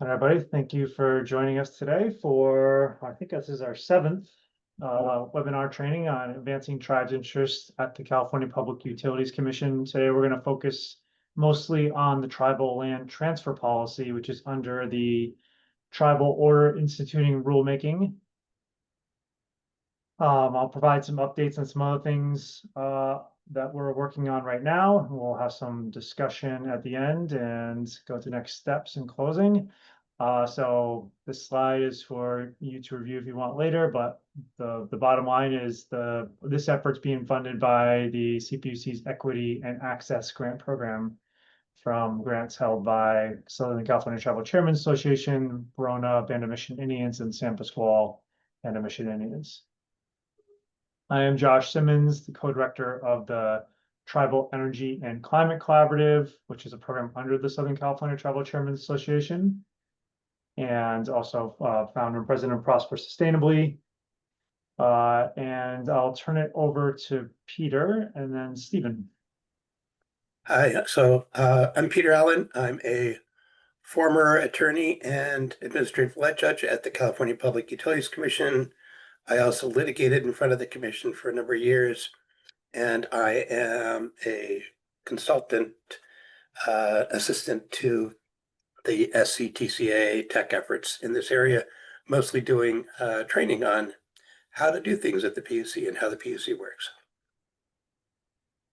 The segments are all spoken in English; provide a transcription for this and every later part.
Hi, everybody. Thank you for joining us today for, I think this is our seventh webinar training on advancing tribes' interests at the California Public Utilities Commission. Today, we're going to focus mostly on the tribal land transfer policy, which is under the Tribal Order Instituting Rulemaking. I'll provide some updates on some other things that we're working on right now. We'll have some discussion at the end and go to next steps in closing. So this slide is for you to review if you want later, but the bottom line is this effort's being funded by the CPUC's Equity and Access Grant Program from grants held by Southern California Tribal Chairmen's Association, Verona Band of Mission Indians, and San Pasqual Band of Mission Indians. I am Josh Simmons, the co-director of the Tribal Energy and Climate Collaborative, which is a program under the Southern California Tribal Chairmen's Association, and also founder and president of Prosper Sustainably. And I'll turn it over to Peter and then Stephen. Hi, I'm Peter Allen. I'm a former attorney and administrative law judge at the California Public Utilities Commission. I also litigated in front of the commission for a number of years, and I am a consultant assistant to the SCTCA tech efforts in this area, mostly doing training on how to do things at the PUC and how the PUC works.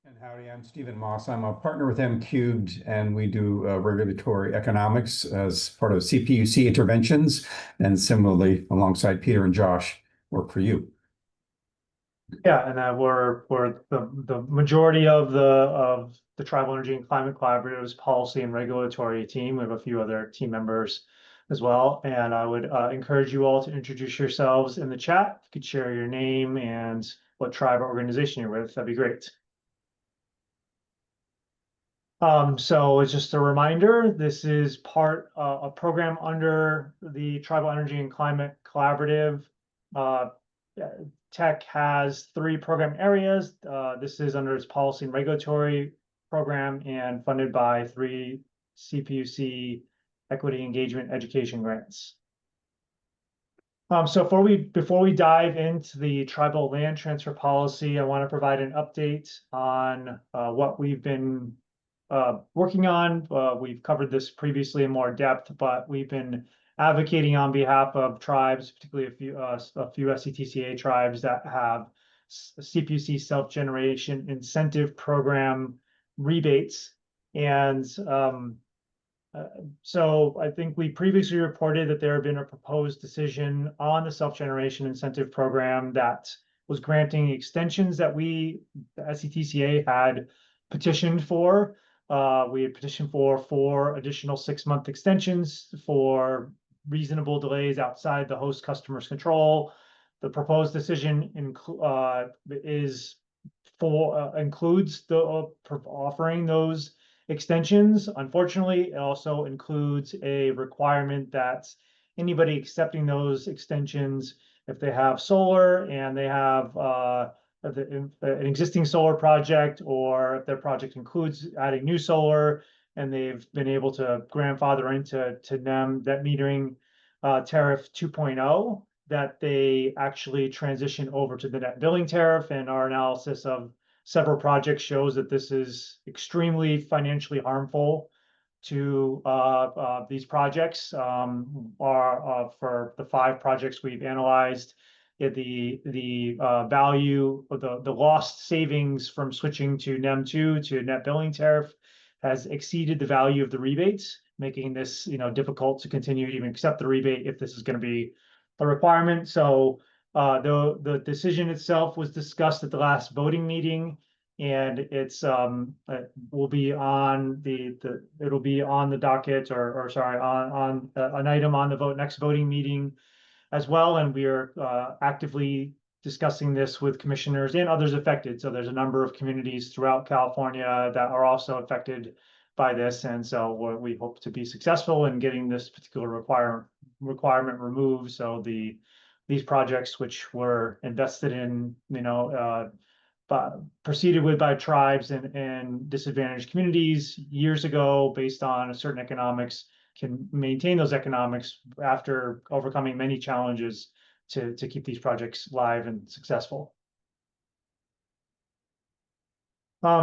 And howdy, I'm Stephen Moss. I'm a partner with M-Cubed, and we do regulatory economics as part of CPUC interventions, and similarly, alongside Peter and Josh, work for you. Yeah, and we're the majority of the Tribal Energy and Climate Collaborative's policy and regulatory team. We have a few other team members as well, and I would encourage you all to introduce yourselves in the chat. If you could share your name and what tribe or organization you're with, that'd be great. So it's just a reminder, this is part a program under the Tribal Energy and Climate Collaborative. TECC has 3 program areas. This is under its policy and regulatory program and funded by 3 CPUC equity engagement education grants. So before we dive into the tribal land transfer policy, I want to provide an update on what we've been working on. We've covered this previously in more depth, but we've been advocating on behalf of tribes, particularly a few SCTCA tribes that have CPUC self-generation incentive program rebates. And so I think we previously reported that there had been a proposed decision on the self-generation incentive program that was granting extensions that the SCTCA had petitioned for. We had petitioned for 4 additional 6-month extensions for reasonable delays outside the host customer's control. The proposed decision includes offering those extensions. Unfortunately, it also includes a requirement that anybody accepting those extensions, if they have solar and they have an existing solar project, or if their project includes adding new solar and they've been able to grandfather into NEM net metering tariff 2.0, that they actually transition over to the net billing tariff. And our analysis of several projects shows that this is extremely financially harmful to these projects. For the 5 projects we've analyzed, the value of the lost savings from switching to NEM 2 to net billing tariff has exceeded the value of the rebates, making this difficult to continue to even accept the rebate if this is going to be a requirement. So the decision itself was discussed at the last voting meeting, and it will be on it'll be on the docket, or sorry, on an item on the next voting meeting as well. And we are actively discussing this with commissioners and others affected. So there's a number of communities throughout California that are also affected by this. And so we hope to be successful in getting this particular requirement removed. So these projects, which were invested in, proceeded with by tribes and disadvantaged communities years ago based on a certain economics, can maintain those economics after overcoming many challenges to keep these projects live and successful.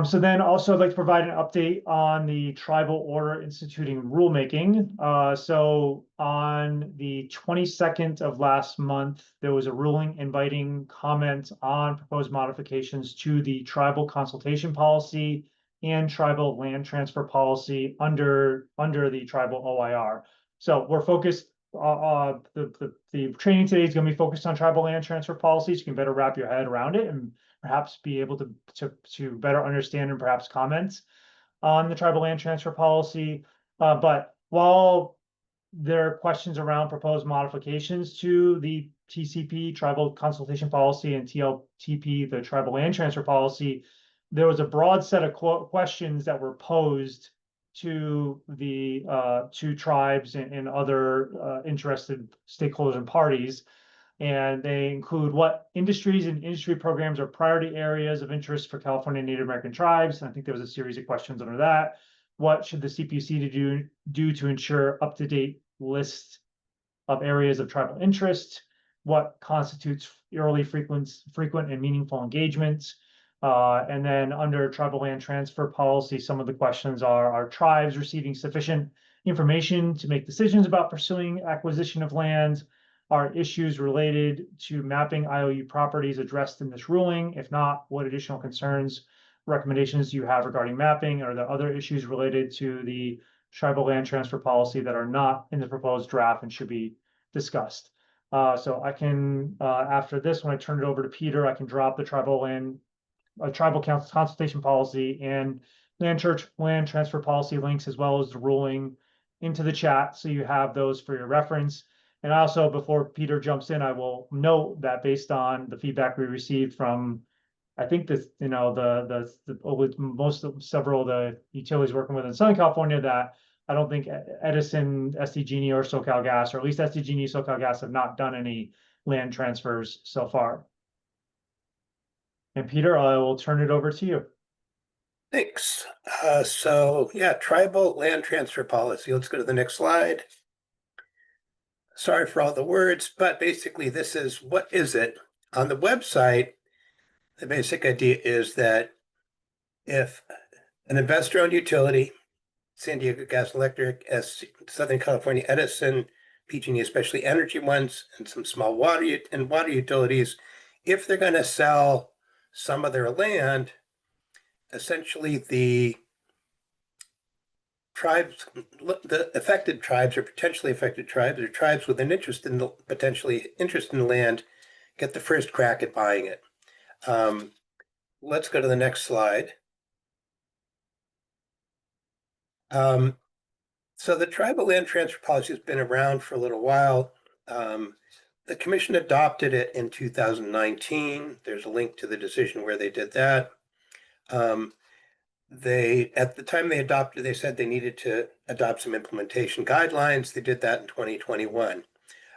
So then also I'd like to provide an update on the Tribal Order Instituting Rulemaking. So on the 22nd of last month, there was a ruling inviting comment on proposed modifications to the Tribal Consultation Policy and Tribal Land Transfer Policy under the Tribal OIR. So we're focused, the training today is going to be focused on Tribal Land Transfer Policies. You can better wrap your head around it and perhaps be able to better understand and perhaps comment on the Tribal Land Transfer Policy. But while there are questions around proposed modifications to the TCP, Tribal Consultation Policy, and TLTP, the Tribal Land Transfer Policy, there was a broad set of questions that were posed to the to tribes and other interested stakeholders and parties. And they include what industries and industry programs are priority areas of interest for California Native American tribes. And I think there was a series of questions under that. What should the CPUC do to ensure up-to-date list of areas of tribal interest? What constitutes early, frequent, and meaningful engagement? And then under Tribal Land Transfer Policy, some of the questions are tribes receiving sufficient information to make decisions about pursuing acquisition of land? Are issues related to mapping IOU properties addressed in this ruling? If not, what additional concerns, recommendations do you have regarding mapping? Are there other issues related to the Tribal Land Transfer Policy that are not in the proposed draft and should be discussed? So I can, after this, when I turn it over to Peter, I can drop the Tribal Consultation Policy and Land Transfer Policy links, as well as the ruling, into the chat, so you have those for your reference. And also, before Peter jumps in, I will note that based on the feedback we received from, I think this, several of the utilities working with in Southern California, that I don't think Edison, SDG&E, or SoCalGas, or at least SDG&E, SoCalGas, have not done any land transfers so far. And Peter, I will turn it over to you. Thanks. So yeah, Tribal Land Transfer Policy. Let's go to the next slide. Sorry for all the words, but basically this is, what is it? On the website, the basic idea is that if an investor-owned utility, San Diego Gas and Electric, Southern California Edison, PG&E, especially energy ones, and some small water utilities, if they're going to sell some of their land, essentially the tribes, the affected tribes or potentially affected tribes, or tribes with an interest in potentially interest in the land, get the first crack at buying it. Let's go to the next slide. So the Tribal Land Transfer Policy has been around for a little while. The Commission adopted it in 2019. There's a link to the decision where they did that. At the time they adopted, they said they needed to adopt some implementation guidelines. They did that in 2021.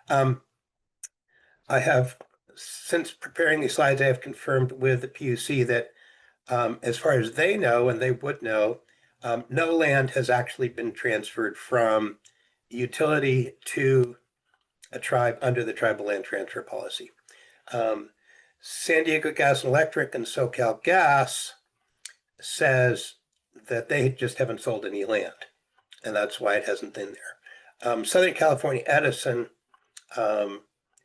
I have, since preparing these slides, I have confirmed with the PUC that as far as they know, and they would know, no land has actually been transferred from utility to a tribe under the Tribal Land Transfer Policy. San Diego Gas and Electric and SoCalGas says that they just haven't sold any land, and that's why it hasn't been there. Southern California Edison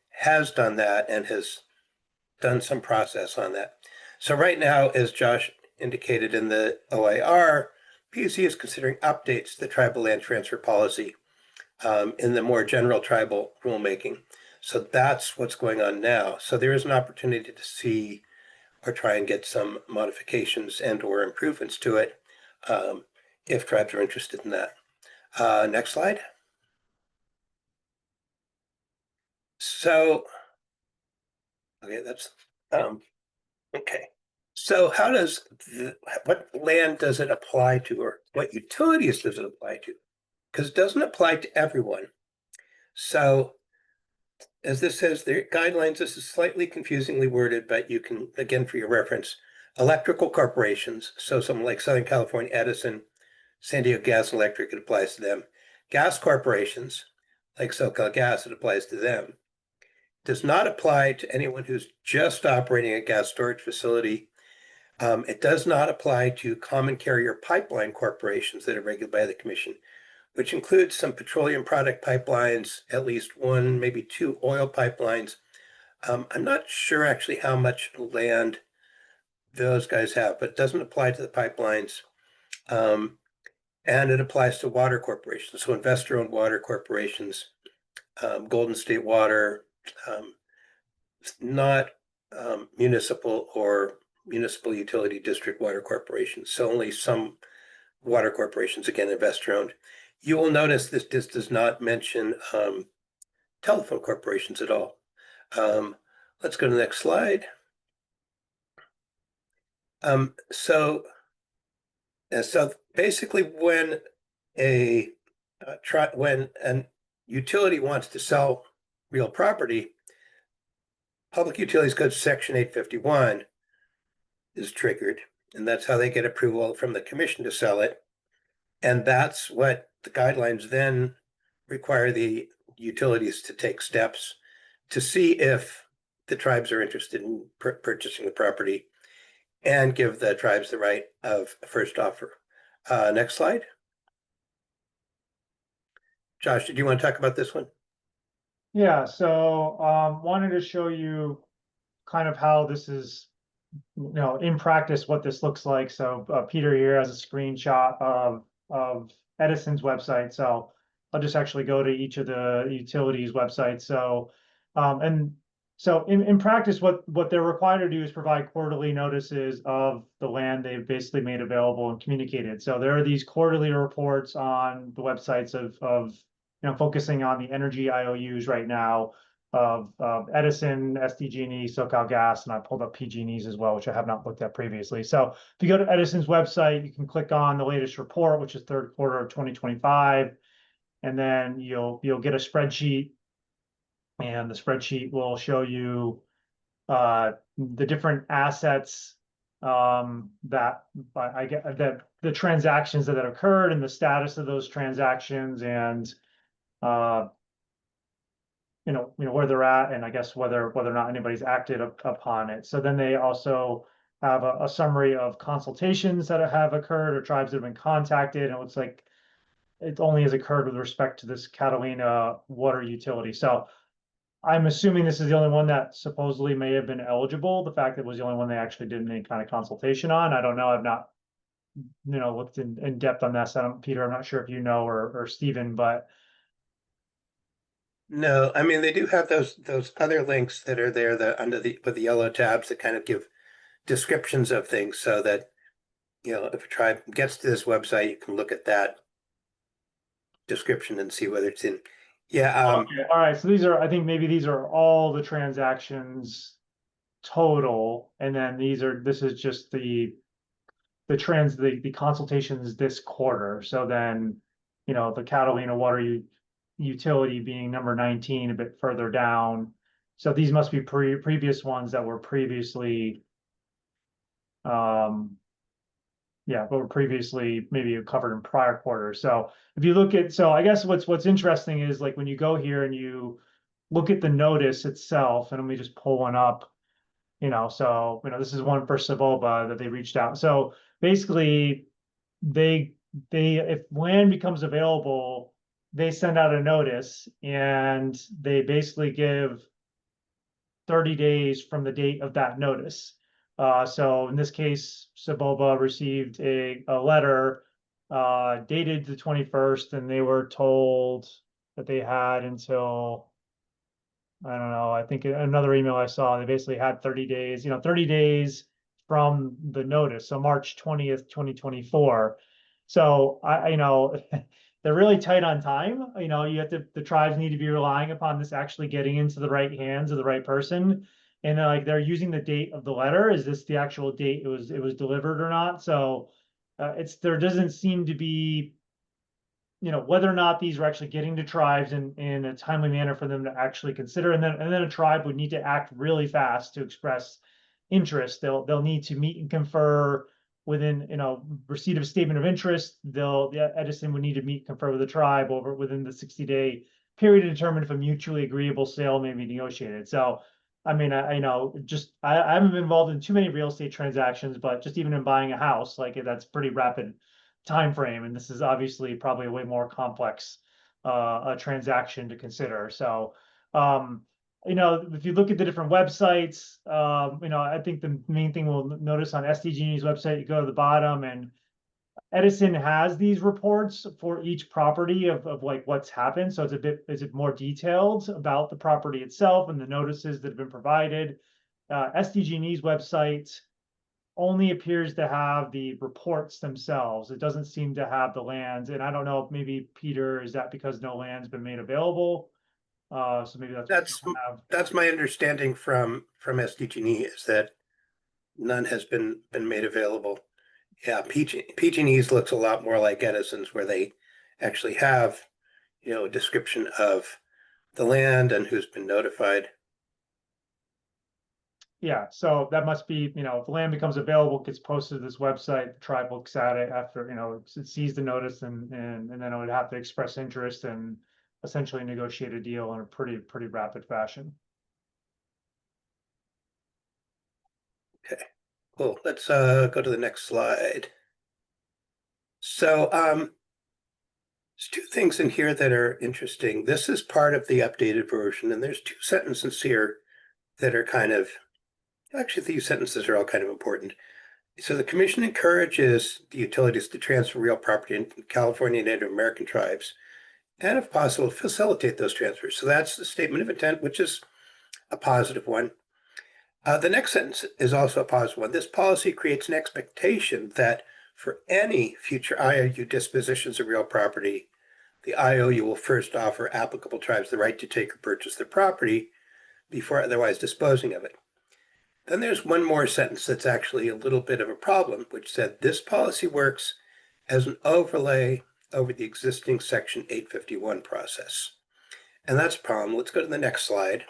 has done that and has done some process on that. So right now, as Josh indicated in the OIR, PUC is considering updates to the Tribal Land Transfer Policy in the more general tribal rulemaking. So that's what's going on now. So there is an opportunity to see or try and get some modifications and or improvements to it if tribes are interested in that. Next slide. So, okay, that's, okay. So how does, what land does it apply to, or what utilities does it apply to? Because it doesn't apply to everyone. So as this says, the guidelines, this is slightly confusingly worded, but you can, again, for your reference, electrical corporations, so someone like Southern California Edison, San Diego Gas and Electric, it applies to them. gas corporations, like SoCalGas, it applies to them. Does not apply to anyone who's just operating a gas storage facility. It does not apply to common carrier pipeline corporations that are regulated by the commission, which includes some petroleum product pipelines, at least one, maybe two oil pipelines. I'm not sure actually how much land those guys have, but it doesn't apply to the pipelines. And it applies to water corporations, so investor-owned water corporations, Golden State Water, not municipal or municipal utility district water corporations. So only some water corporations, again, investor-owned. You will notice this does not mention telephone corporations at all. Let's go to the next slide. So basically, when when an utility wants to sell real property, Public Utilities Code Section 851 is triggered, and that's how they get approval from the commission to sell it. And that's what the guidelines then require the utilities to take steps to see if the tribes are interested in purchasing the property and give the tribes the right of first offer. Next slide. Josh, did you want to talk about this one? Yeah, so wanted to show you kind of how this is, in practice, what this looks like. So Peter here has a screenshot of Edison's website. So I'll just actually go to each of the utilities websites. So in practice, what they're required to do is provide quarterly notices of the land they've basically made available and communicated. So there are these quarterly reports on the websites of focusing on the energy IOUs right now of Edison, SDG&E, SoCalGas, and I pulled up PG&E's as well, which I have not looked at previously. So if you go to Edison's website, you can click on the latest report, which is third quarter of 2025, and then you'll get a spreadsheet, and the spreadsheet will show you the different assets that I get, that the transactions that occurred and the status of those transactions, and where they're at, and I guess whether or not anybody's acted upon it. So then they also have a summary of consultations that have occurred or tribes that have been contacted, and it looks like it only has occurred with respect to this Catalina water utility. So I'm assuming this is the only one that supposedly may have been eligible. The fact that it was the only one they actually did any kind of consultation on. I don't know. I've not, looked in depth on this. Peter, I'm not sure if you know, or Stephen, but. No, I mean, they do have those other links that are there with the yellow tabs that kind of give descriptions of things, so that if a tribe gets to this website, you can look at that description and see whether it's in. Yeah. Okay. All right. So I think maybe these are all the transactions total, and then this is just the consultations this quarter. So then, the Catalina water utility being number 19, a bit further down. So these must be previous ones that were previously, but were previously maybe covered in prior quarters. So if you look at, I guess what's interesting is, like, when you go here and you look at the notice itself, and let me just pull one up, this is one for Saboba that they reached out. So basically if land becomes available, they send out a notice, and they basically give 30 days from the date of that notice. So in this case, Saboba received a letter dated the 21st, and they were told that they had until, I don't know, I think another email I saw, they basically had 30 days, 30 days from the notice. So March 20th, 2024. So they're really tight on time. You have the tribes need to be relying upon this actually getting into the right hands of the right person. And they're using the date of the letter. Is this the actual date it was delivered or not? So there doesn't seem to be, whether or not these are actually getting to tribes in a timely manner for them to actually consider. And then a tribe would need to act really fast to express interest. They'll need to meet and confer within, receipt of statement of interest, Edison would need to meet, confer with the tribe within the 60-day period to determine if a mutually agreeable sale may be negotiated. So, I mean, I haven't been involved in too many real estate transactions, but just even in buying a house, like that's pretty rapid time frame, and this is obviously probably a way more complex a transaction to consider. So, if you look at the different websites, I think the main thing we'll notice on SDG&E's website, you go to the bottom, and Edison has these reports for each property of like what's happened. So is it more detailed about the property itself and the notices that have been provided. SDG&E's website only appears to have the reports themselves. It doesn't seem to have the lands. And I don't know if maybe, Peter, is that because no land's been made available? So maybe That's my understanding from SDG&E, is that none has been made available. Yeah, PG&E's looks a lot more like Edison's, where they actually have, a description of the land and who's been notified. Yeah, so that must be, if the land becomes available, gets posted to this website, the tribe looks at it after, it sees the notice, and then it would have to express interest and essentially negotiate a deal in a pretty rapid fashion. Okay, cool. Let's go to the next slide. So there's two things in here that are interesting. This is part of the updated version, and there's two sentences here that are actually these sentences are all kind of important. So the commission encourages the utilities to transfer real property in California and Native American tribes, and if possible, facilitate those transfers. So that's the statement of intent, which is a positive one. The next sentence is also a positive one. This policy creates an expectation that for any future IOU dispositions of real property, the IOU will first offer applicable tribes the right to take or purchase their property before otherwise disposing of it. Then there's one more sentence that's actually a little bit of a problem, which said this policy works as an overlay over the existing Section 851 process. And that's a problem. Let's go to the next slide.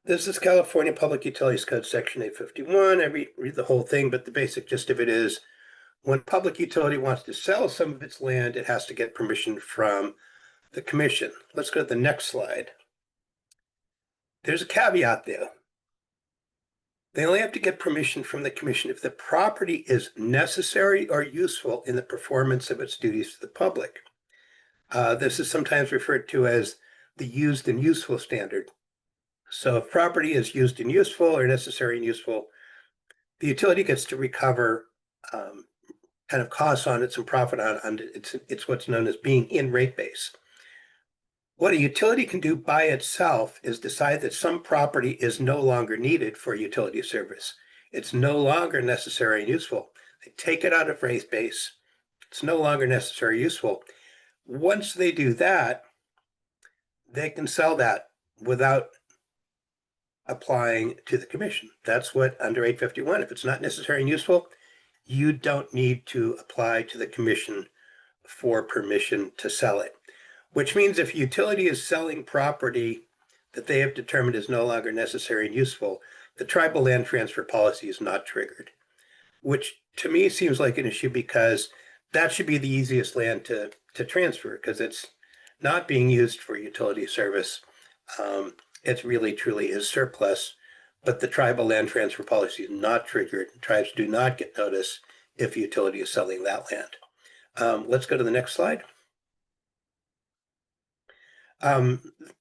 This is California Public Utilities Code Section 851. I read the whole thing, but the basic gist of it is when a public utility wants to sell some of its land, it has to get permission from the commission. Let's go to the next slide. There's a caveat there. They only have to get permission from the commission if the property is necessary or useful in the performance of its duties to the public. This is sometimes referred to as the used and useful standard. So if property is used and useful or necessary and useful, the utility gets to recover kind of costs on it, some profit on it. It's what's known as being in rate base. What a utility can do by itself is decide that some property is no longer needed for utility service. It's no longer necessary and useful. They take it out of rate base. It's no longer necessary or useful. Once they do that, they can sell that without applying to the commission. That's what under 851, if it's not necessary and useful, you don't need to apply to the commission for permission to sell it. Which means if a utility is selling property that they have determined is no longer necessary and useful, the tribal land transfer policy is not triggered, which to me seems like an issue because that should be the easiest land to transfer because it's not being used for utility service. It really truly is surplus, but the tribal land transfer policy is not triggered. Tribes do not get notice if a utility is selling that land. Let's go to the next slide.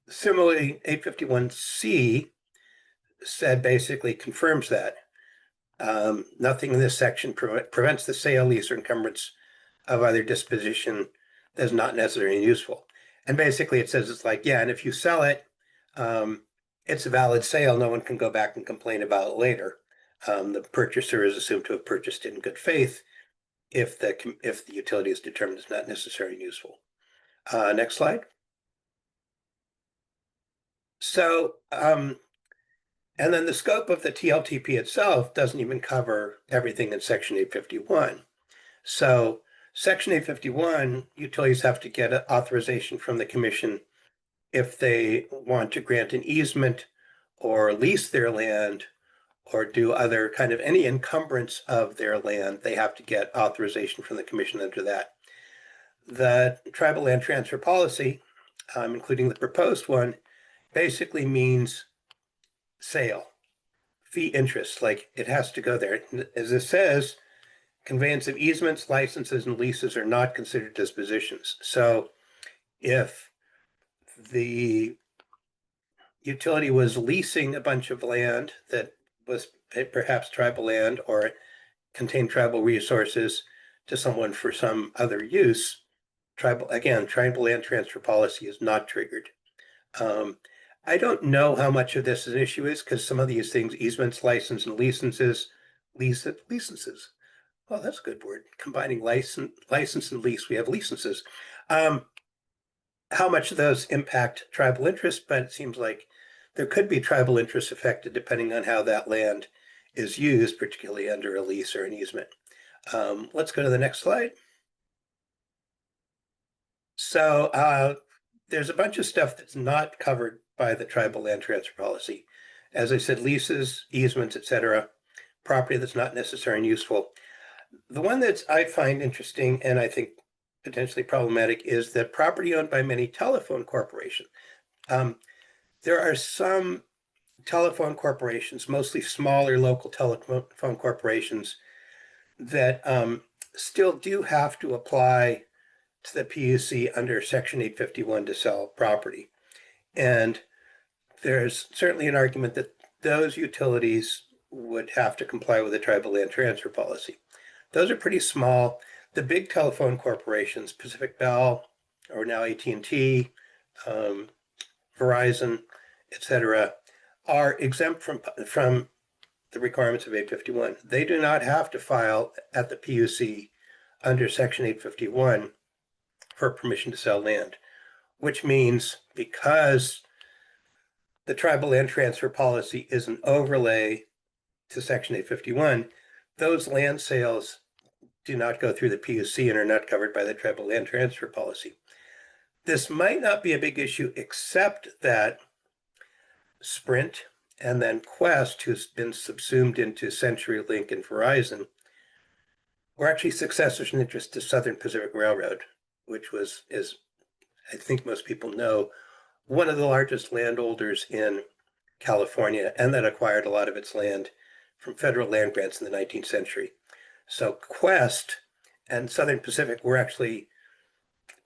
Similarly, 851C said basically confirms that nothing in this section prevents the sale, lease, or encumbrance of either disposition that is not necessary and useful. And basically it says it's like, yeah, and if you sell it, it's a valid sale. No one can go back and complain about it later. The purchaser is assumed to have purchased it in good faith if the utility is determined it's not necessary and useful. Next slide. So, and then the scope of the TLTP itself doesn't even cover everything in Section 851. So Section 851, utilities have to get authorization from the commission if they want to grant an easement or lease their land or do other kind of any encumbrance of their land, they have to get authorization from the commission under that. The tribal land transfer policy, including the proposed one, basically means sale, fee interest, like it has to go there. As it says, conveyance of easements, licenses, and leases are not considered dispositions. So if the utility was leasing a bunch of land that was perhaps tribal land or contained tribal resources to someone for some other use, tribal land transfer policy is not triggered. I don't know how much of this an issue is because some of these things, easements, license, and licenses. Oh, that's a good word. Combining license and lease, we have licenses. How much of those impact tribal interest, but it seems like there could be tribal interest affected depending on how that land is used, particularly under a lease or an easement. Let's go to the next slide. So there's a bunch of stuff that's not covered by the tribal land transfer policy. As I said, leases, easements, etc., property that's not necessary and useful. The one that I find interesting and I think potentially problematic is that property owned by many telephone corporations. There are some telephone corporations, mostly smaller local telephone corporations, that still do have to apply to the PUC under Section 851 to sell property. And there's certainly an argument that those utilities would have to comply with the tribal land transfer policy. Those are pretty small. The big telephone corporations, Pacific Bell, or now AT&T, Verizon, etc., are exempt from the requirements of 851. They do not have to file at the PUC under Section 851 for permission to sell land, which means because the tribal land transfer policy is an overlay to Section 851, those land sales do not go through the PUC and are not covered by the tribal land transfer policy. This might not be a big issue, except that Sprint and then Quest, who's been subsumed into CenturyLink and Verizon, were actually successors in interest to Southern Pacific Railroad, which is, I think most people know, one of the largest landholders in California, and that acquired a lot of its land from federal land grants in the 19th century. So Quest and Southern Pacific were actually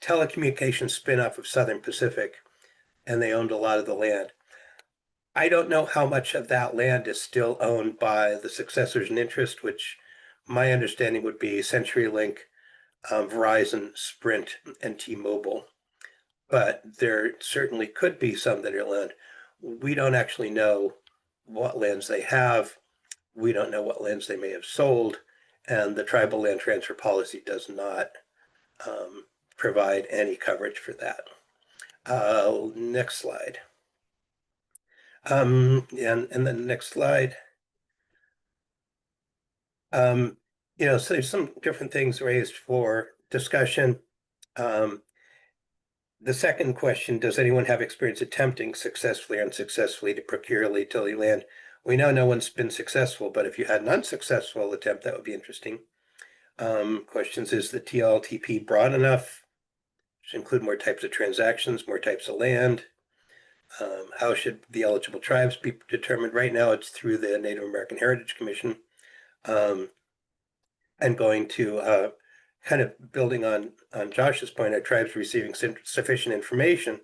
telecommunications spin-off of Southern Pacific, and they owned a lot of the land. I don't know how much of that land is still owned by the successors in interest, which my understanding would be CenturyLink, Verizon, Sprint, and T-Mobile. But there certainly could be some that are land. We don't actually know what lands they have. We don't know what lands they may have sold. And the tribal land transfer policy does not provide any coverage for that. Next slide. And then the next slide. So there's some different things raised for discussion. The second question, does anyone have experience attempting successfully or unsuccessfully to procure utility land? We know no one's been successful, but if you had an unsuccessful attempt, that would be interesting. Questions, is the TLTP broad enough? Should include more types of transactions, more types of land. How should the eligible tribes be determined? Right now, it's through the Native American Heritage Commission. And going to kind of building on Josh's point, are tribes receiving sufficient information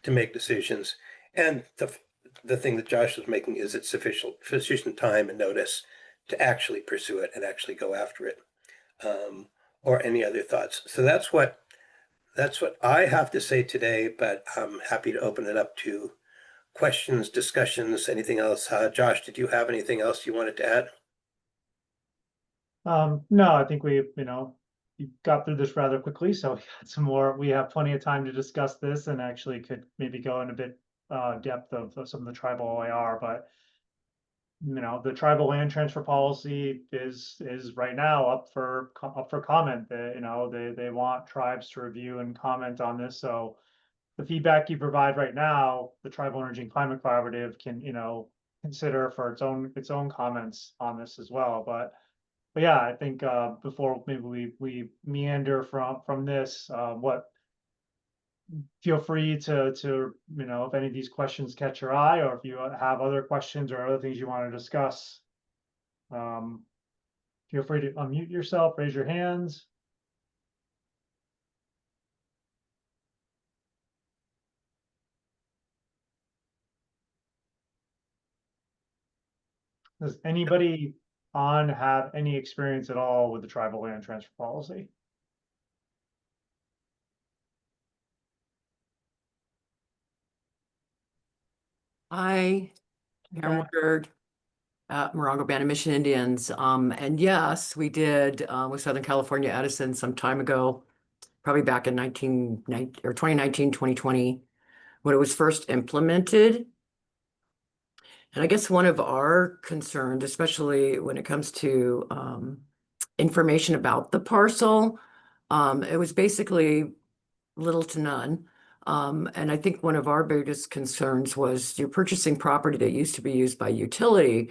to make decisions? And the thing that Josh was making is it's sufficient time and notice to actually pursue it and actually go after it, or any other thoughts. So that's what I have to say today, but I'm happy to open it up to questions, discussions, anything else. Josh, did you have anything else you wanted to add? No, I think we got through this rather quickly, so we got some more. We have plenty of time to discuss this and actually could maybe go in a bit depth of some of the tribal OIR, but the tribal land transfer policy is right now up for comment. They want tribes to review and comment on this. So the feedback you provide right now, the Tribal Energy and Climate Collaborative can consider for its own comments on this as well. But yeah, I think before maybe we meander from this, feel free to if any of these questions catch your eye, or if you have other questions or other things you want to discuss, feel free to unmute yourself, raise your hands. Does anybody on have any experience at all with the tribal land transfer policy? I worked at Morongo Band of Mission Indians. And yes, we did with Southern California Edison some time ago, probably back in 2019, 2020, when it was first implemented. And I guess one of our concerns, especially when it comes to information about the parcel, it was basically little to none. And I think one of our biggest concerns was you're purchasing property that used to be used by utility.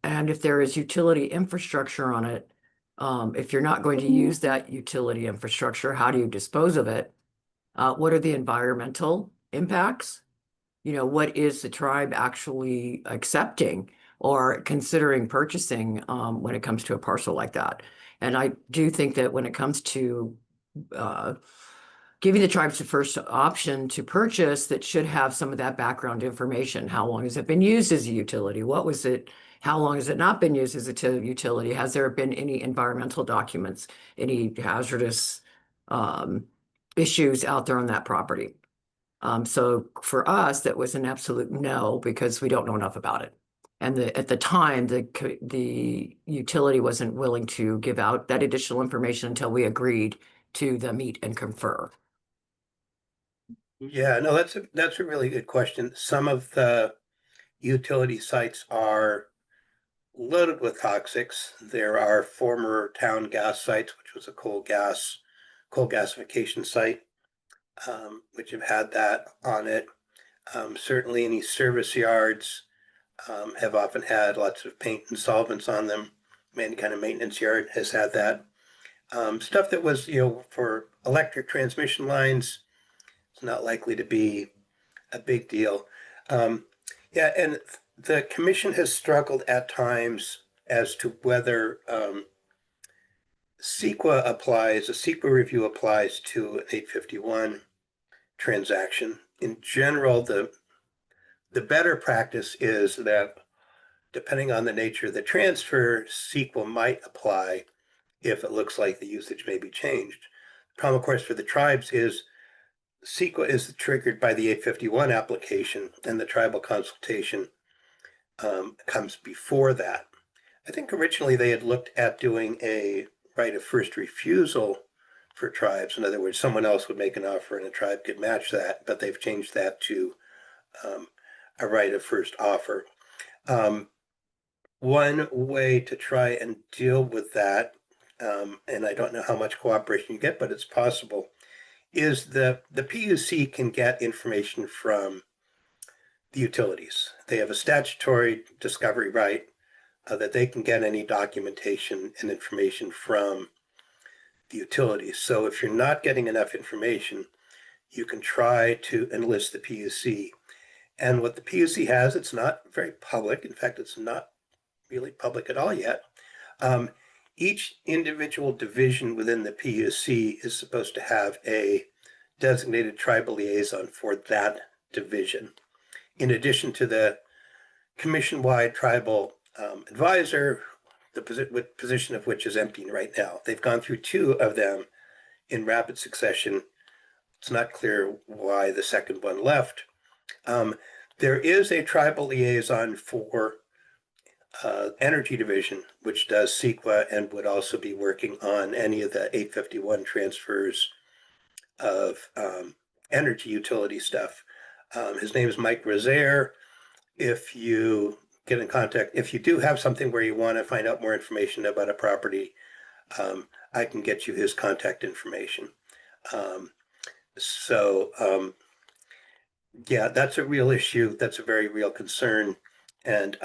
And if there is utility infrastructure on it, if you're not going to use that utility infrastructure, how do you dispose of it? What are the environmental impacts? What is the tribe actually accepting or considering purchasing when it comes to a parcel like that? And I do think that when it comes to giving the tribes the first option to purchase, that should have some of that background information. How long has it been used as a utility? What was it? How long has it not been used as a utility? Has there been any environmental documents, any hazardous issues out there on that property? So for us, that was an absolute no, because we don't know enough about it. And at the time, the utility wasn't willing to give out that additional information until we agreed to the meet and confer. Yeah, no, that's a really good question. Some of the utility sites are loaded with toxics. There are former town gas sites, which was a coal gasification site, which have had that on it. Certainly any service yards have often had lots of paint and solvents on them. Any kind of maintenance yard has had that. Stuff that was, for electric transmission lines, it's not likely to be a big deal. Yeah, and the commission has struggled at times as to whether CEQA applies, a CEQA review applies to an 851 transaction. In general, the better practice is that depending on the nature of the transfer, CEQA might apply if it looks like the usage may be changed. The problem, of course, for the tribes is CEQA is triggered by the 851 application, and the tribal consultation comes before that. I think originally they had looked at doing a right of first refusal for tribes. In other words, someone else would make an offer and a tribe could match that, but they've changed that to a right of first offer. One way to try and deal with that, and I don't know how much cooperation you get, but it's possible, is the PUC can get information from the utilities. They have a statutory discovery right that they can get any documentation and information from the utilities. So if you're not getting enough information, you can try to enlist the PUC. And what the PUC has, it's not very public. In fact, it's not really public at all yet. Each individual division within the PUC is supposed to have a designated tribal liaison for that division, in addition to the commission-wide tribal advisor, the position of which is empty right now. They've gone through two of them in rapid succession. It's not clear why the second one left. There is a tribal liaison for energy division, which does CEQA and would also be working on any of the 851 transfers of energy utility stuff. His name is Mike Rosaire. If you get in contact, if you do have something where you want to find out more information about a property, I can get you his contact information. Yeah, that's a real issue. That's a very real concern. And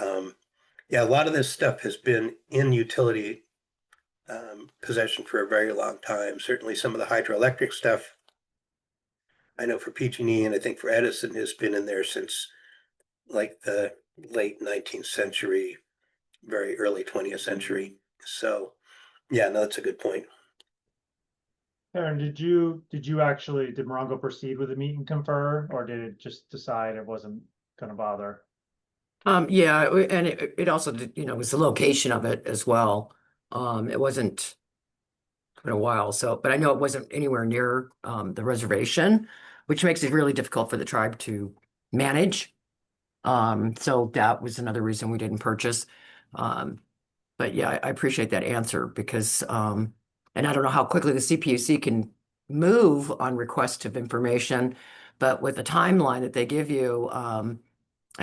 yeah, a lot of this stuff has been in utility possession for a very long time. Certainly some of the hydroelectric stuff, I know for PG&E and I think for Edison has been in there since like the late 19th century, very early 20th century. So yeah, no, that's a good point. Aaron, did Morongo proceed with the meet and confer, or did it just decide it wasn't gonna bother? Yeah, and it also did, was the location of it as well. It wasn't been a while, so, but I know it wasn't anywhere near the reservation, which makes it really difficult for the tribe to manage. So that was another reason we didn't purchase. But yeah, I appreciate that answer because and I don't know how quickly the CPUC can move on request of information, but with the timeline that they give you, I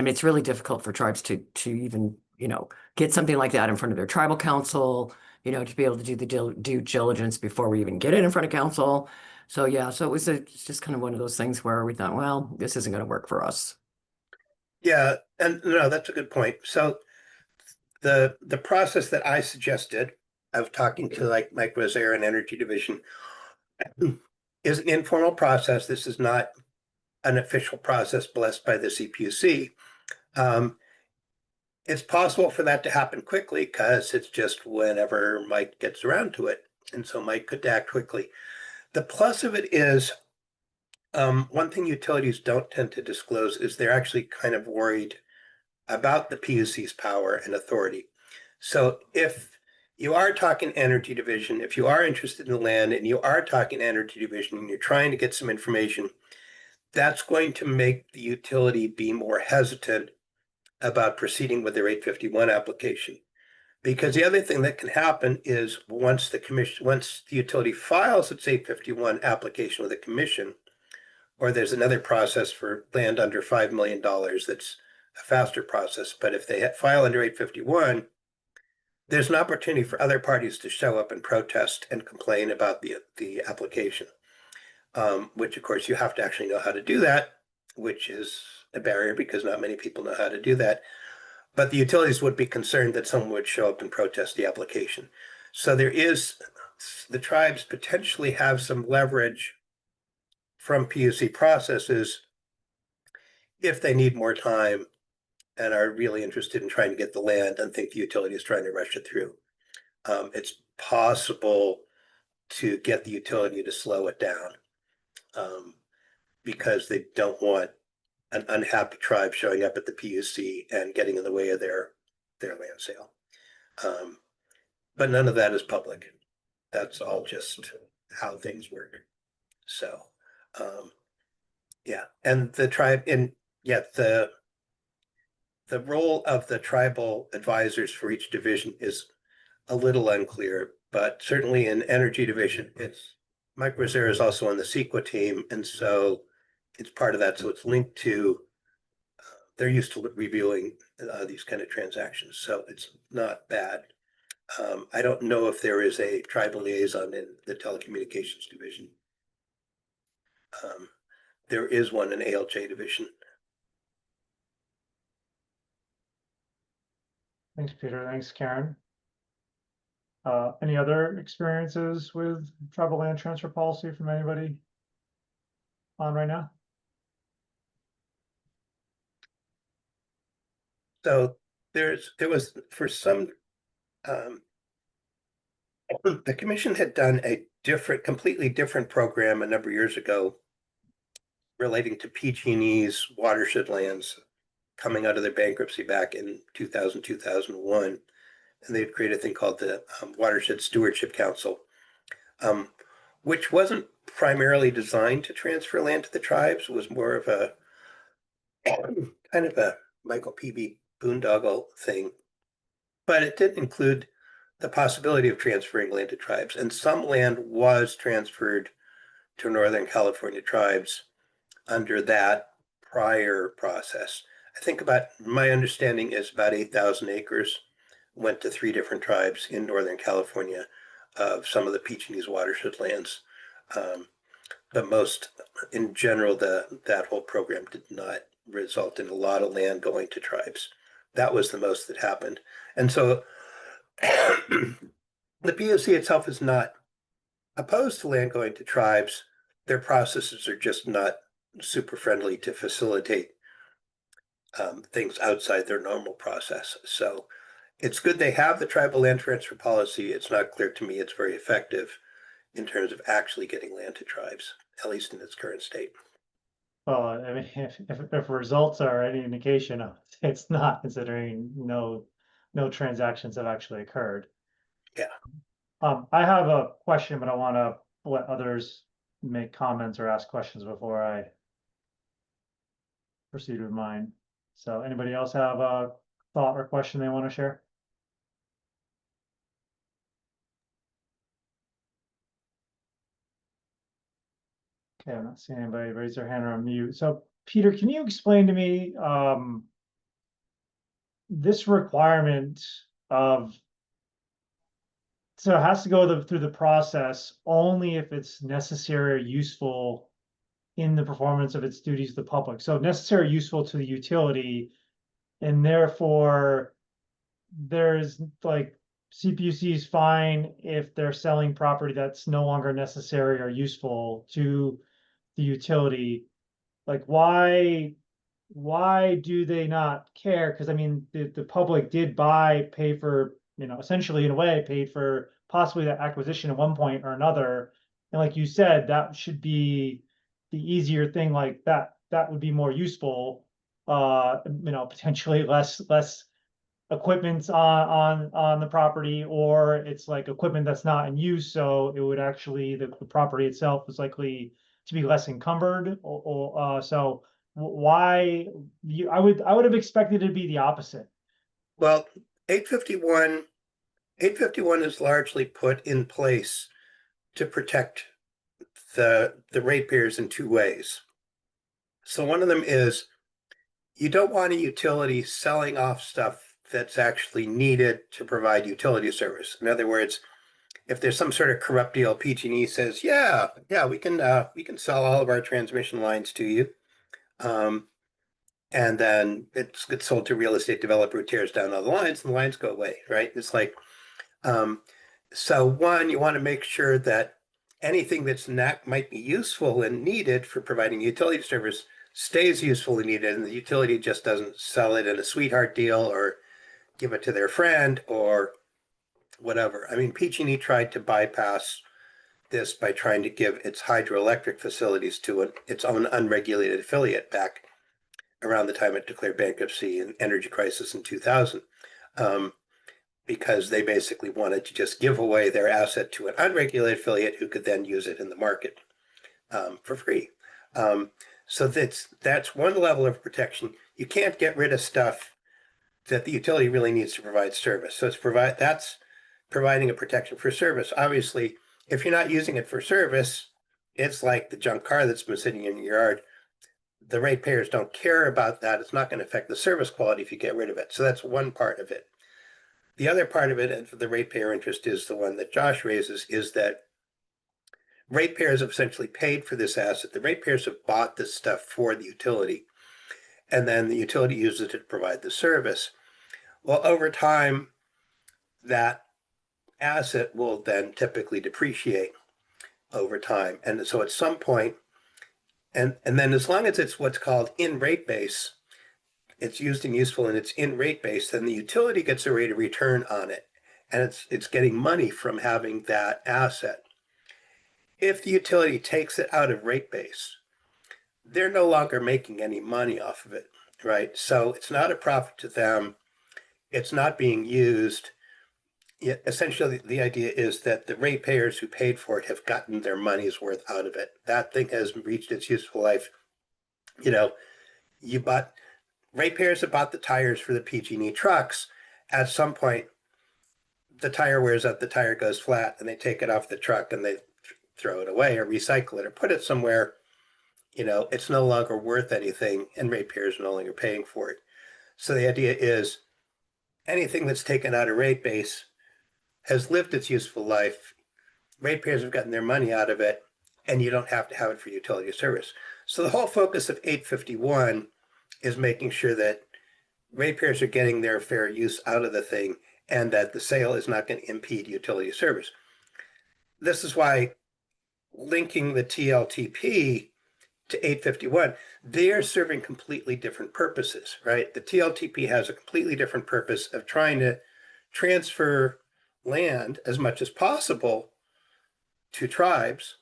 mean, it's really difficult for tribes to even, get something like that in front of their tribal council, to be able to do the due diligence before we even get it in front of council. So yeah, so it's just kind of one of those things where we thought, well, this isn't going to work for us. Yeah, and no, that's a good point. So the process that I suggested of talking to like Mike Rosaire and Energy Division is an informal process. This is not an official process blessed by the CPUC. It's possible for that to happen quickly because it's just whenever Mike gets around to it. And so Mike could act quickly. The plus of it is one thing utilities don't tend to disclose is they're actually kind of worried about the PUC's power and authority. So if you are talking Energy Division, if you are interested in the land and you are talking Energy Division and you're trying to get some information, that's going to make the utility be more hesitant about proceeding with their 851 application. Because the other thing that can happen is once the utility files its 851 application with the commission, or there's another process for land under $5 million that's a faster process. But if they file under 851, there's an opportunity for other parties to show up and protest and complain about the application, which of course you have to actually know how to do that, which is a barrier because not many people know how to do that. But the utilities would be concerned that someone would show up and protest the application. So the tribes potentially have some leverage from PUC processes if they need more time and are really interested in trying to get the land and think the utility is trying to rush it through. It's possible to get the utility to slow it down because they don't want an unhappy tribe showing up at the PUC and getting in the way of their land sale. But none of that is public. That's all just how things work. So, yeah, and the tribe, and yet the role of the tribal advisors for each division is a little unclear, but certainly in Energy Division, Mike Rosaire is also on the CEQA team, and so it's part of that. So it's linked to, they're used to reviewing these kind of transactions, so it's not bad. I don't know if there is a tribal liaison in the telecommunications division. There is one in ALJ division. Thanks, Peter. Thanks, Karen. Any other experiences with tribal land transfer policy from anybody on right now? So there was for some, the commission had done a completely different program a number of years ago relating to PG&E's watershed lands coming out of their bankruptcy back in 2000, 2001. And they had created a thing called the Watershed Stewardship Council, which wasn't primarily designed to transfer land to the tribes. It was more of a kind of a Michael Peavy boondoggle thing. But it did include the possibility of transferring land to tribes. And some land was transferred to Northern California tribes under that prior process. I think my understanding is about 8,000 acres went to 3 different tribes in Northern California of some of the PG&E's watershed lands. But most, in general, that whole program did not result in a lot of land going to tribes. That was the most that happened. And so the PUC itself is not opposed to land going to tribes. Their processes are just not super friendly to facilitate things outside their normal process. So it's good they have the tribal land transfer policy. It's not clear to me it's very effective in terms of actually getting land to tribes, at least in its current state. Well, I mean, if results are any indication, it's not, considering no transactions have actually occurred. Yeah. I have a question, but I want to let others make comments or ask questions before I proceed with mine. So anybody else have a thought or question they want to share? Okay, I'm not seeing anybody raise their hand or unmute. So Peter, can you explain to me this requirement of, so it has to go through the process only if it's necessary or useful in the performance of its duties to the public. So necessary, useful to the utility, and therefore there's like CPUC is fine if they're selling property that's no longer necessary or useful to the utility. Like why do they not care? Because I mean, the public did pay for, essentially in a way, paid for possibly that acquisition at one point or another. And like you said, that should be the easier thing, like that would be more useful. Potentially less equipment on the property, or it's like equipment that's not in use, so it would actually, the property itself is likely to be less encumbered, so why I would have expected it to be the opposite. Well, 851 is largely put in place to protect the ratepayers in two ways. So one of them is you don't want a utility selling off stuff that's actually needed to provide utility service. In other words, if there's some sort of corrupt deal, PG&E says, yeah, we can sell all of our transmission lines to you. And then it gets sold to a real estate developer who tears down all the lines and the lines go away, right? It's like, so one, you want to make sure that anything that's not might be useful and needed for providing utility service stays useful and needed, and the utility just doesn't sell it in a sweetheart deal or give it to their friend or whatever. I mean, PG&E tried to bypass this by trying to give its hydroelectric facilities to its own unregulated affiliate back around the time it declared bankruptcy and energy crisis in 2000, because they basically wanted to just give away their asset to an unregulated affiliate who could then use it in the market for free. So that's one level of protection. You can't get rid of stuff that the utility really needs to provide service. So that's providing a protection for service. Obviously, if you're not using it for service, it's like the junk car that's been sitting in your yard. The ratepayers don't care about that. It's not going to affect the service quality if you get rid of it. So that's one part of it. The other part of it, and for the ratepayer interest, is the one that Josh raises, is that ratepayers have essentially paid for this asset. The ratepayers have bought this stuff for the utility, and then the utility uses it to provide the service. Well, over time, that asset will then typically depreciate over time. And so at some point, and then as long as it's what's called in rate base, it's used and useful and it's in rate base, then the utility gets a rate of return on it. And it's getting money from having that asset. If the utility takes it out of rate base, they're no longer making any money off of it, right? So it's not a profit to them. It's not being used. Essentially, the idea is that the ratepayers who paid for it have gotten their money's worth out of it. That thing has reached its useful life. Ratepayers have bought the tires for the PG&E trucks. At some point, the tire wears out, the tire goes flat, and they take it off the truck and they throw it away or recycle it or put it somewhere. It's no longer worth anything, and ratepayers are no longer paying for it. So the idea is anything that's taken out of rate base has lived its useful life. Ratepayers have gotten their money out of it, and you don't have to have it for utility service. So the whole focus of 851 is making sure that ratepayers are getting their fair use out of the thing and that the sale is not going to impede utility service. This is why linking the TLTP to 851, they are serving completely different purposes, right? The TLTP has a completely different purpose of trying to transfer land as much as possible to tribes.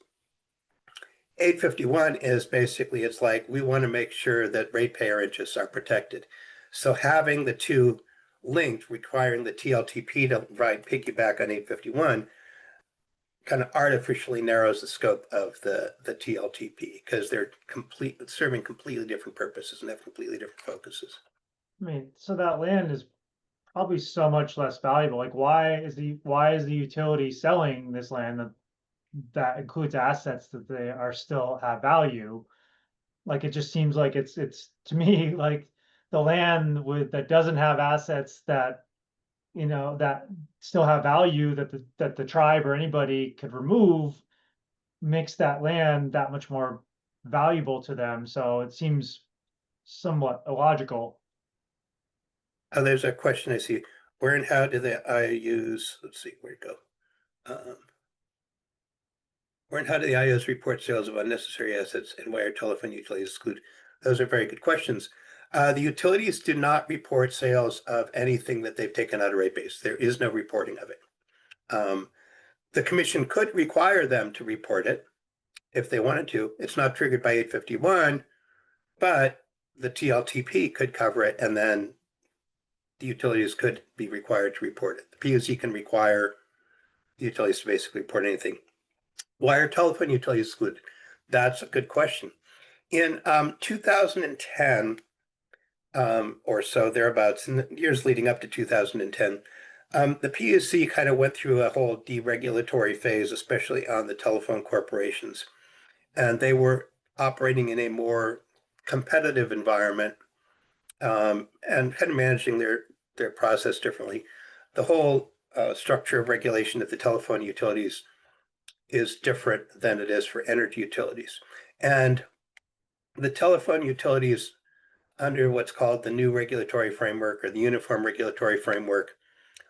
851 is basically, it's like, we want to make sure that ratepayer interests are protected. So having the two linked, requiring the TLTP to piggyback on 851, kind of artificially narrows the scope of the TLTP because they're serving completely different purposes and have completely different focuses. I mean, so that land is probably so much less valuable. Like, why is the utility selling this land that includes assets that they are still have value? Like, it just seems like it's to me like the land that doesn't have assets that that still have value that the tribe or anybody could remove makes that land that much more valuable to them. So it seems somewhat illogical. There's a question I see. Where and how do the IOUs, let's see, where'd it go? Where and how do the IOs report sales of unnecessary assets and why are telephone utilities excluded? Those are very good questions. The utilities do not report sales of anything that they've taken out of rate base. There is no reporting of it. The commission could require them to report it if they wanted to. It's not triggered by 851, but the TLTP could cover it, and then the utilities could be required to report it. The PUC can require the utilities to basically report anything. Why are telephone utilities excluded? That's a good question. In 2010, or so thereabouts, in the years leading up to 2010, the PUC kind of went through a whole deregulatory phase, especially on the telephone corporations, and they were operating in a more competitive environment and kind of managing their process differently. The whole structure of regulation of the telephone utilities is different than it is for energy utilities. And the telephone utilities, under what's called the new regulatory framework or the uniform regulatory framework,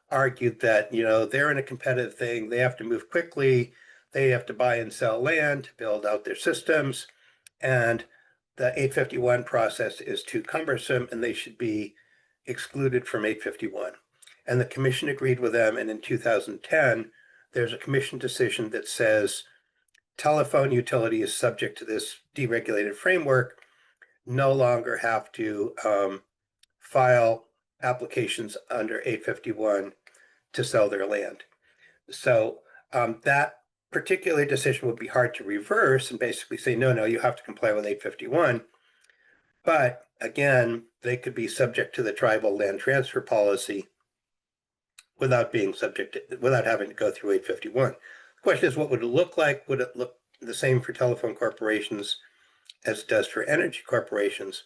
argued that, they're in a competitive thing. They have to move quickly. They have to buy and sell land to build out their systems. And the 851 process is too cumbersome and they should be excluded from 851. And the commission agreed with them. And in 2010, there's a commission decision that says telephone utility is subject to this deregulated framework, no longer have to file applications under 851 to sell their land. So that particular decision would be hard to reverse and basically say, no, you have to comply with 851. But again, they could be subject to the tribal land transfer policy without having to go through 851. The question is, what would it look like? Would it look the same for telephone corporations as it does for energy corporations?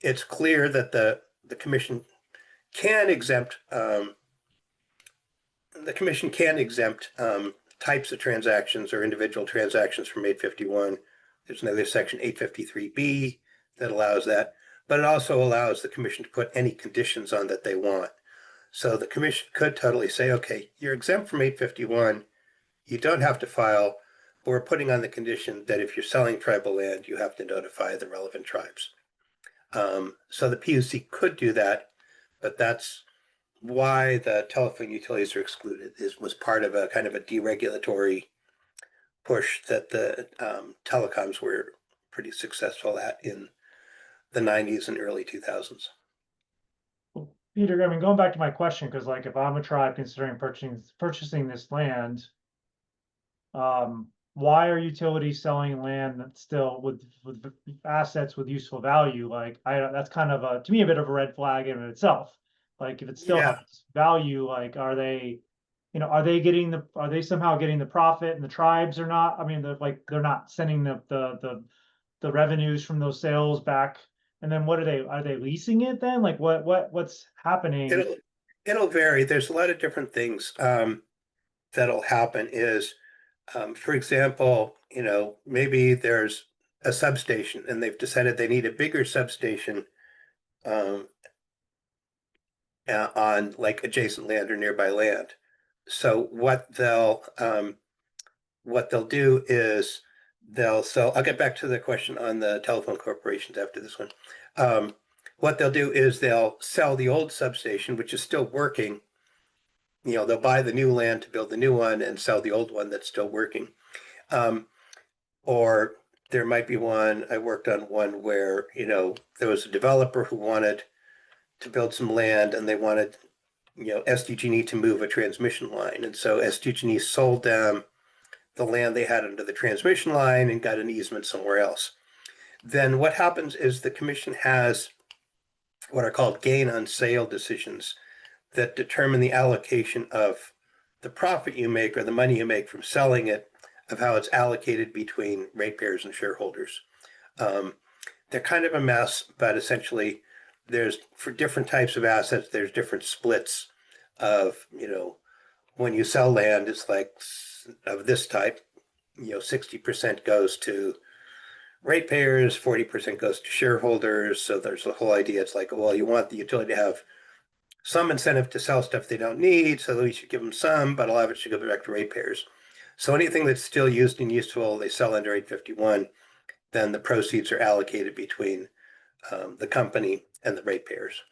It's clear that the commission can exempt types of transactions or individual transactions from 851. There's another section 853B that allows that, but it also allows the commission to put any conditions on that they want. So the commission could totally say, okay, you're exempt from 851. You don't have to file, but we're putting on the condition that if you're selling tribal land, you have to notify the relevant tribes. So the PUC could do that, but that's why the telephone utilities are excluded. Was part of a kind of a deregulatory push that the telecoms were pretty successful at in the 90s and early 2000s. Peter, I mean, going back to my question, because like if I'm a tribe considering purchasing this land, why are utilities selling land that's still with assets with useful value? Like that's kind of to me a bit of a red flag in itself. Like if it still has value, like are they somehow getting the profit and the tribes are not? I mean, they're not sending the revenues from those sales back. And then what are they leasing it then? Like what's happening? It'll vary. There's a lot of different things that'll happen is, for example, maybe there's a substation and they've decided they need a bigger substation um, on like adjacent land or nearby land. So what they'll do is they'll sell. I'll get back to the question on the telephone corporations after this one. What they'll do is they'll sell the old substation, which is still working. You know, they'll buy the new land to build the new one and sell the old one that's still working. Or there might be one, I worked on one where, you know, there was a developer who wanted to build some land and they wanted, you know, SDG&E to move a transmission line. And so SDG&E sold them the land they had under the transmission line and got an easement somewhere else. Then what happens is the commission has what are called gain on sale decisions that determine the allocation of the profit you make or the money you make from selling it, of how it's allocated between ratepayers and shareholders. They're kind of a mess, but essentially there's, for different types of assets, there's different splits of, you know, when you sell land, it's like of this type, you know, 60% goes to ratepayers, 40% goes to shareholders. So there's the whole idea. It's like, well, you want the utility to have some incentive to sell stuff they don't need, so we should give them some, but a lot of it should go back to ratepayers. So anything that's still used and useful, they sell under 851, then the proceeds are allocated between the company and the ratepayers.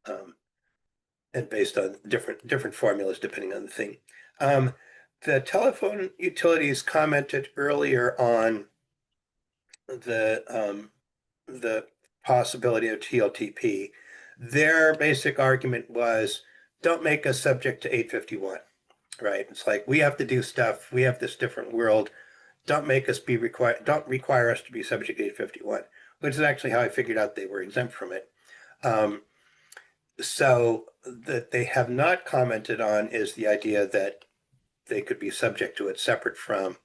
And based on different formulas depending on the thing. The telephone utilities commented earlier on the possibility of TLTP. Their basic argument was, don't make us subject to 851, right? It's like, we have to do stuff. We have this different world. Don't make us be required. Don't require us to be subject to 851, which is actually how I figured out they were exempt from it. So that they have not commented on is the idea that they could be subject to it separate from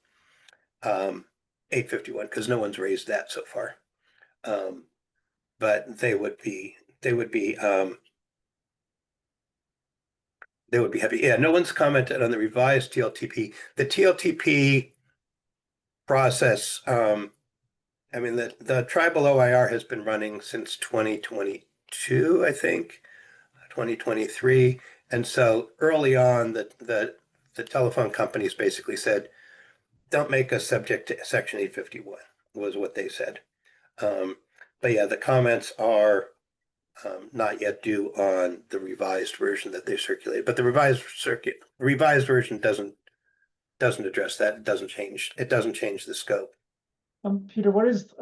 851, because no one's raised that so far. But they would be happy. Yeah, no one's commented on the revised TLTP. The TLTP process, I mean, the Tribal OIR has been running since 2022, I think, 2023. And so early on, the telephone companies basically said, don't make us subject to Section 851, was what they said. But yeah, the comments are not yet due on the revised version that they circulated. But the revised version doesn't address that. It doesn't change the scope. Peter,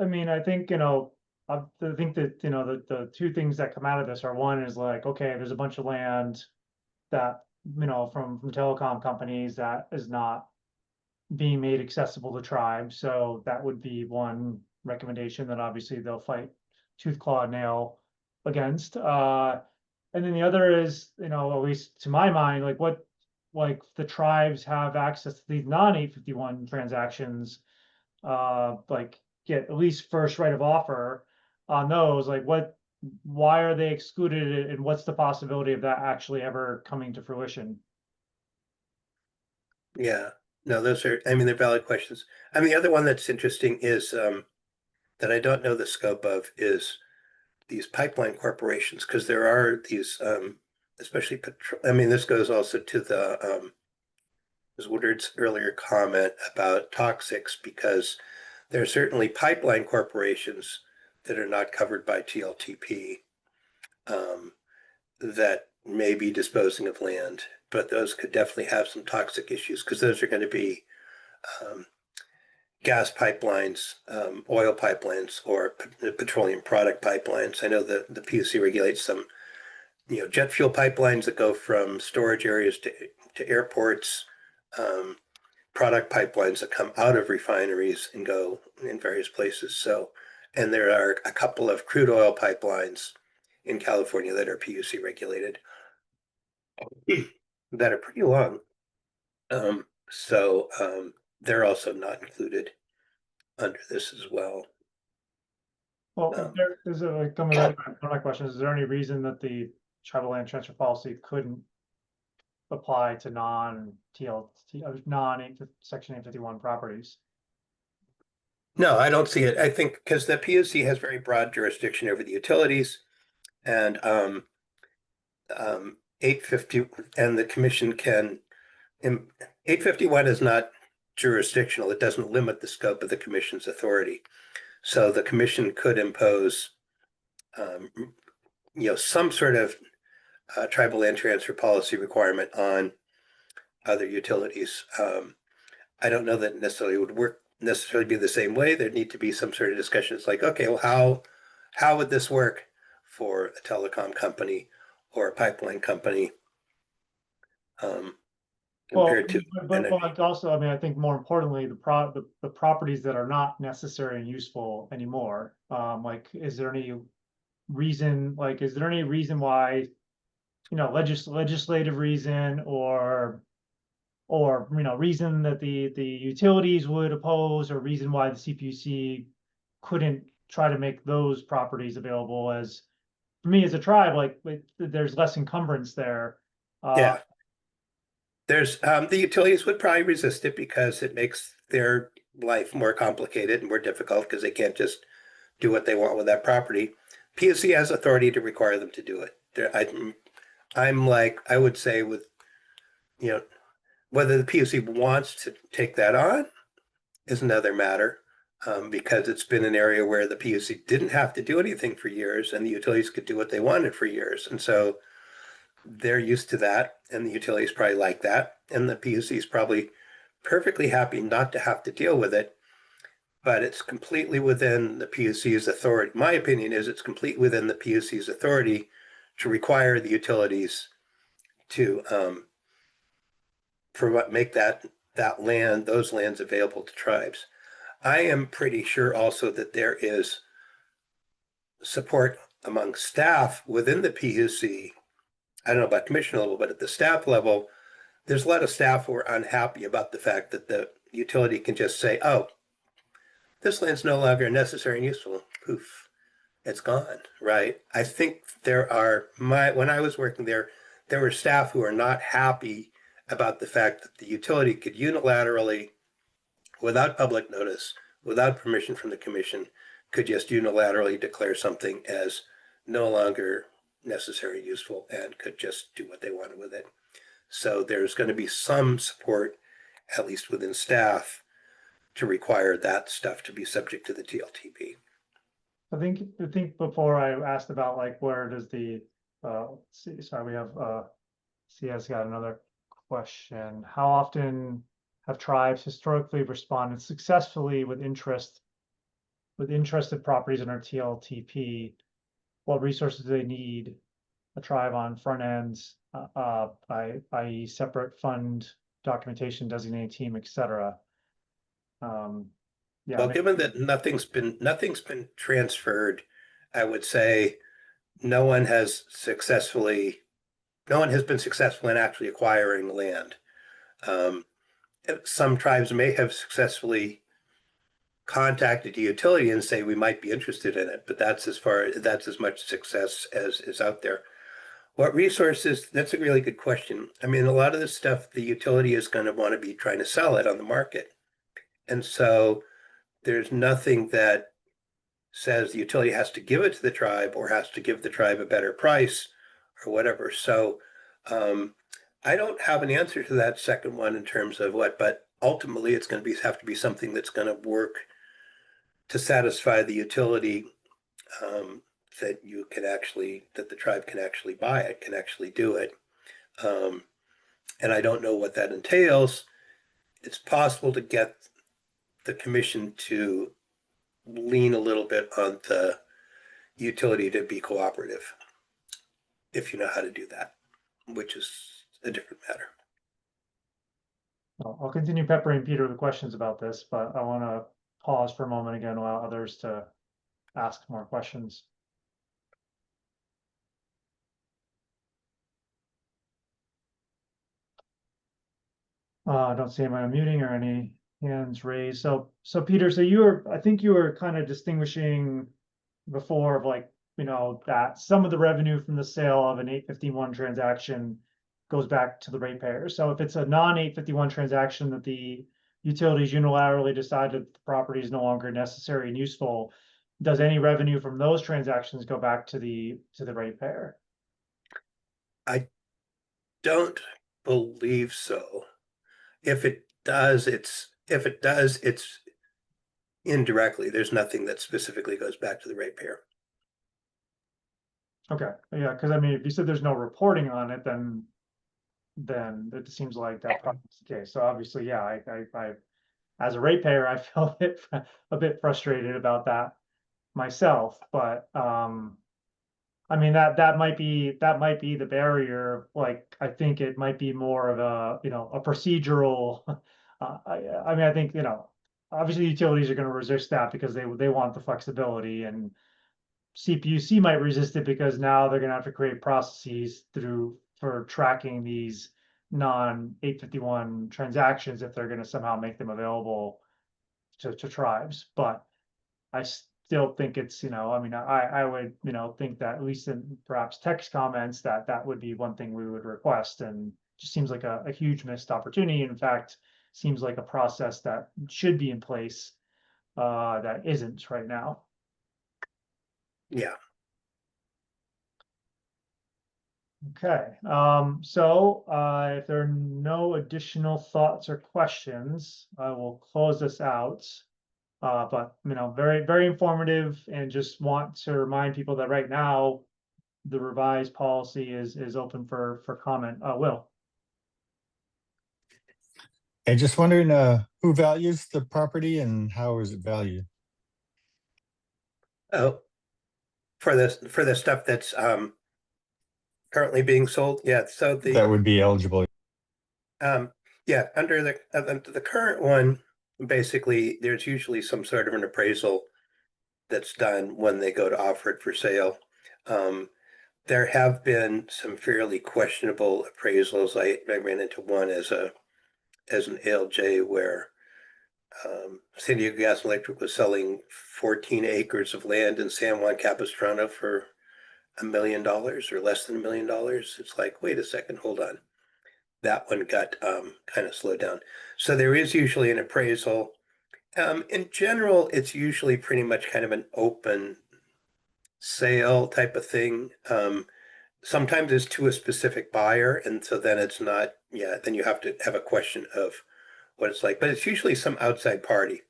I mean, I think, you know, I think that, you know, the two things that come out of this are, one is like, okay, there's a bunch of land that, you know, from telecom companies that is not being made accessible to tribes. So that would be one recommendation that obviously they'll fight tooth, claw, nail against. And then the other is, you know, at least to my mind, like the tribes have access to these non-851 transactions, like get at least first right of offer on those, like why are they excluded, and what's the possibility of that actually ever coming to fruition? Yeah, no, I mean, they're valid questions. I mean, the other one that's interesting is that I don't know the scope of is these pipeline corporations, because there are these, especially, I mean, this goes also to the Ms. Woodard's earlier comment about toxics, because there are certainly pipeline corporations that are not covered by TLTP that may be disposing of land, but those could definitely have some toxic issues, because those are going to be gas pipelines, oil pipelines, or petroleum product pipelines. I know that the PUC regulates some, you know, jet fuel pipelines that go from storage areas to airports, product pipelines that come out of refineries and go in various places. So, and there are a couple of crude oil pipelines in California that are PUC regulated that are pretty long. So they're also not included under this as well. Well, is it like coming back to my question, is there any reason that the tribal land transfer policy couldn't apply to non-TLT, non Section 851 properties? No, I don't see it. I think because the PUC has very broad jurisdiction over the utilities and 850 and the commission can 851 is not jurisdictional. It doesn't limit the scope of the commission's authority. So the commission could impose some sort of tribal land transfer policy requirement on other utilities. I don't know that necessarily would work necessarily be the same way. There'd need to be some sort of discussions like, okay, well, how would this work for a telecom company or a pipeline company compared to but energy? also, I mean, I think more importantly, the properties that are not necessary and useful anymore. Like, is there any reason why, legislative reason or reason that the utilities would oppose, or reason why the CPUC couldn't try to make those properties available as, for me as a tribe, like there's less encumbrance there. Yeah. There's the utilities would probably resist it because it makes their life more complicated and more difficult because they can't just do what they want with that property. PUC has authority to require them to do it. I'm like, I would say with, whether the PUC wants to take that on is another matter, because it's been an area where the PUC didn't have to do anything for years and the utilities could do what they wanted for years. And so they're used to that and the utilities probably like that. And the PUC is probably perfectly happy not to have to deal with it, but it's completely within the PUC's authority. My opinion is it's completely within the PUC's authority to require the utilities to make those lands available to tribes. I am pretty sure also that there is support among staff within the PUC. I don't know about commission level, but at the staff level, there's a lot of staff who are unhappy about the fact that the utility can just say, oh, this land's no longer necessary and useful. Poof, it's gone, right? I think when I was working there were staff who are not happy about the fact that the utility could unilaterally, without public notice, without permission from the commission, could just unilaterally declare something as no longer necessary, useful, and could just do what they wanted with it. So there's going to be some support, at least within staff, to require that stuff to be subject to the TLTP. I think before I asked about like where does the sorry, we have CS got another question. How often have tribes historically responded successfully with interested properties in our TLTP? What resources do they need a tribe on front ends, i.e. separate fund documentation, designated team, etc. Yeah. Well, given that nothing's been transferred, I would say no one has been successful in actually acquiring land. Some tribes may have successfully contacted a utility and say we might be interested in it, but that's as much success as is out there. What resources? That's a really good question. I mean, a lot of this stuff, the utility is going to want to be trying to sell it on the market. And so there's nothing that says the utility has to give it to the tribe or has to give the tribe a better price or whatever. So I don't have an answer to that second one in terms of what, but ultimately it's going to have to be something that's going to work to satisfy the utility, that the tribe can actually buy it, can actually do it. And I don't know what that entails. It's possible to get the commission to lean a little bit on the utility to be cooperative, if you know how to do that, which is a different matter. I'll continue peppering Peter with questions about this, but I want to pause for a moment again, allow others to ask more questions. I don't see my unmuting or any hands raised. So Peter, I think you were kind of distinguishing before of like, that some of the revenue from the sale of an 851 transaction goes back to the ratepayer. So if it's a non-851 transaction that the utilities unilaterally decide that the property is no longer necessary and useful, does any revenue from those transactions go back to the ratepayer? I don't believe so. If it does, it's indirectly. There's nothing that specifically goes back to the ratepayer. Okay, yeah, because I mean, if you said there's no reporting on it, then it seems like that probably is the case. So obviously, yeah, I as a ratepayer, I feel a bit frustrated about that myself, but I mean that might be the barrier. Like I think it might be more of a a procedural. I mean I think obviously utilities are going to resist that because they want the flexibility, and CPUC might resist it because now they're going to have to create processes for tracking these non 851 transactions if they're going to somehow make them available to tribes. But I still think it's, I mean, I would, think that at least in perhaps text comments that would be one thing we would request, and just seems like a huge missed opportunity. In fact, seems like a process that should be in place that isn't right now. Yeah. Okay, so if there are no additional thoughts or questions, I will close this out. But very, very informative, and just want to remind people that right now the revised policy is open for comment. Will. And just wondering, who values the property and how is it valued? Oh, for the stuff that's currently being sold. Yeah. So That would be eligible. yeah, under the current one, basically there's usually some sort of an appraisal that's done when they go to offer it for sale. There have been some fairly questionable appraisals. I ran into one as an ALJ where San Diego Gas and Electric was selling 14 acres of land in San Juan Capistrano for $1 million or less than $1 million. It's like, wait a second, hold on. That one got kind of slowed down. So there is usually an appraisal. In general, it's usually pretty much kind of an open sale type of thing. Sometimes it's to a specific buyer, and so then it's not, then you have to have a question of what it's like. But it's usually some outside party,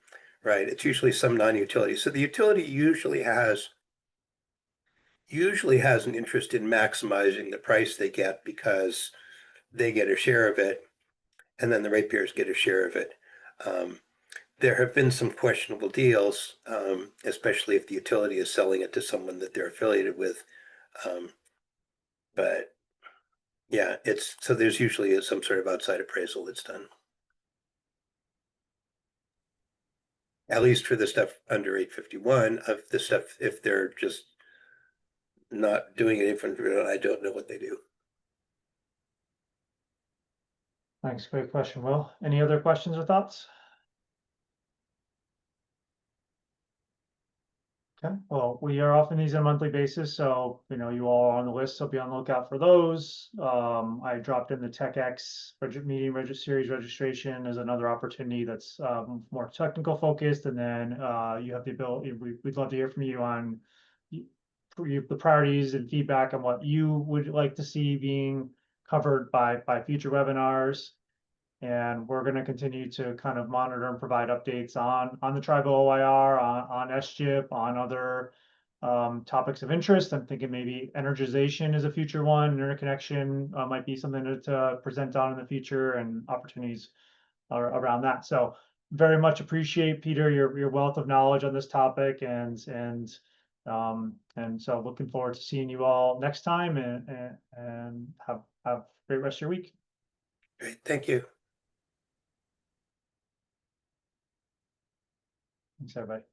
right? It's usually some non-utility. So the utility usually has an interest in maximizing the price they get because they get a share of it, and then the ratepayers get a share of it. There have been some questionable deals, especially if the utility is selling it to someone that they're affiliated with. But yeah, so there's usually some sort of outside appraisal that's done. At least for the stuff under 851. Of the stuff, if they're just not doing it, I don't know what they do. Thanks, great question, Will. Any other questions or thoughts? Okay, well, we are offering these on a monthly basis, so you all are on the list, so be on the lookout for those. I dropped in the TECC meeting series registration as another opportunity that's more technical focused, and then you have the ability. We'd love to hear from you on the priorities and feedback on what you would like to see being covered by future webinars. And we're going to continue to kind of monitor and provide updates on the Tribal OIR, on SGIP, on other topics of interest. I'm thinking maybe energization is a future one. Interconnection might be something to present on in the future, and opportunities around that. So very much appreciate, Peter, your wealth of knowledge on this topic, and so looking forward to seeing you all next time, and have a great rest of your week. Great, thank you. Thanks, everybody.